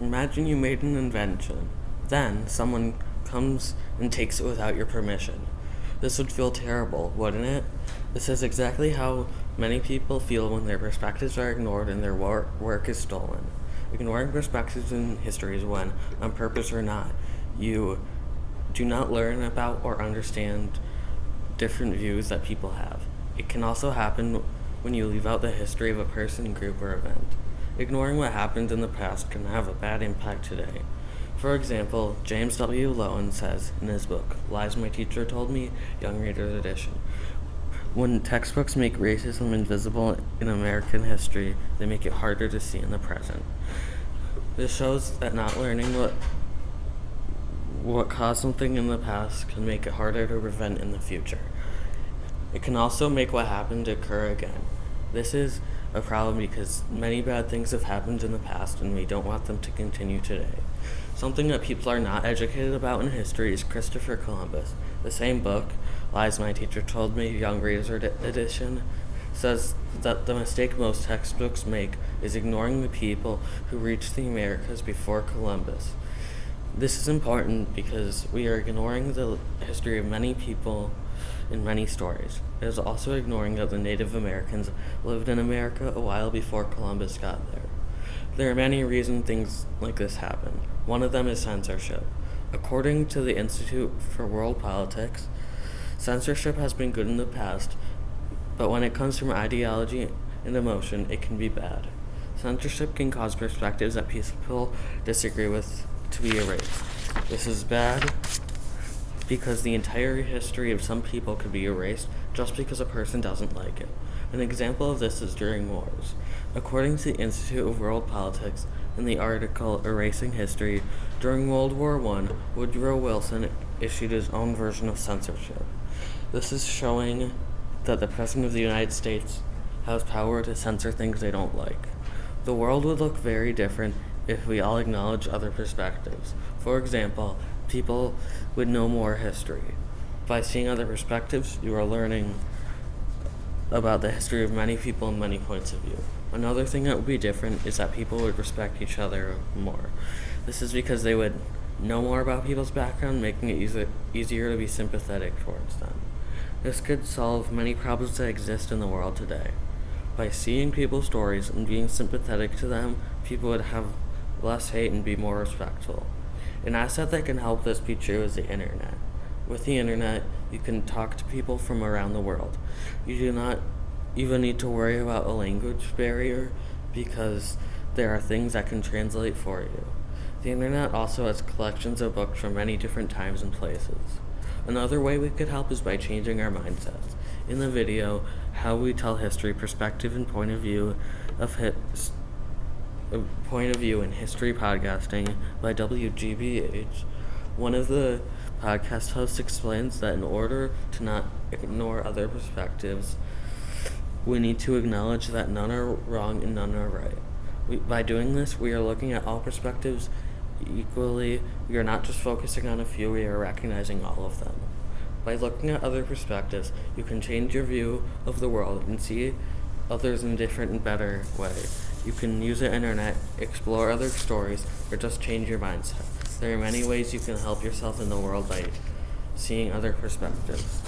Imagine you made an invention. Then someone comes and takes it without your permission. This would feel terrible, wouldn't it? This is exactly how many people feel when their perspectives are ignored and their work is stolen. Ignoring perspectives in history is when, on purpose or not, you do not learn about or understand different views that people have. It can also happen when you leave out the history of a person, group, or event. Ignoring what happened in the past can have a bad impact today. For example, James W. Lowen says in his book, Lies My Teacher Told Me, Young Readers Edition, when textbooks make racism invisible in American history, they make it harder to see in the present. This shows that not learning what caused something in the past can make it harder to prevent in the future. It can also make what happened occur again. This is a problem because many bad things have happened in the past and we don't want them to continue today. Something that people are not educated about in history is Christopher Columbus. The same book, Lies My Teacher Told Me, Young Readers Edition, says that the mistake most textbooks make is ignoring the people who reached the Americas before Columbus. This is important because we are ignoring the history of many people in many stories. It is also ignoring that the Native Americans lived in America a while before Columbus got there. There are many reasons things like this happen. One of them is censorship. According to the Institute for World Politics, censorship has been good in the past, but when it comes from ideology and emotion, it can be bad. Censorship can cause perspectives that people disagree with to be erased. This is bad because the entire history of some people could be erased just because a person doesn't like it. An example of this is during wars. According to the Institute of World Politics, in the article Erasing History, during World War I, Woodrow Wilson issued his own version of censorship. This is showing that the President of the United States has power to censor things they don't like. The world would look very different if we all acknowledge other perspectives. For example, people would know more history. By seeing other perspectives, you are learning about the history of many people and many points of view. Another thing that would be different is that people would respect each other more. This is because they would know more about people's background, making it easier to be sympathetic towards them. This could solve many problems that exist in the world today. By seeing people's stories and being sympathetic to them, people would have less hate and be more respectful. An asset that can help this be true is the internet. With the internet, you can talk to people from around the world. You do not even need to worry about a language barrier because there are things that can translate for you. The internet also has collections of books from many different times and places. Another way we could help is by changing our mindsets. In the video, How We Tell History, Perspective and Point of View in History Podcasting by WGBH, one of the podcast hosts explains that in order to not ignore other perspectives, we need to acknowledge that none are wrong and none are right. By doing this, we are looking at all perspectives equally. We are not just focusing on a few, we are recognizing all of them. By looking at other perspectives, you can change your view of the world and see others in a different and better way. You can use the internet, explore other stories, or just change your mindset. There are many ways you can help yourself in the world by seeing other perspectives.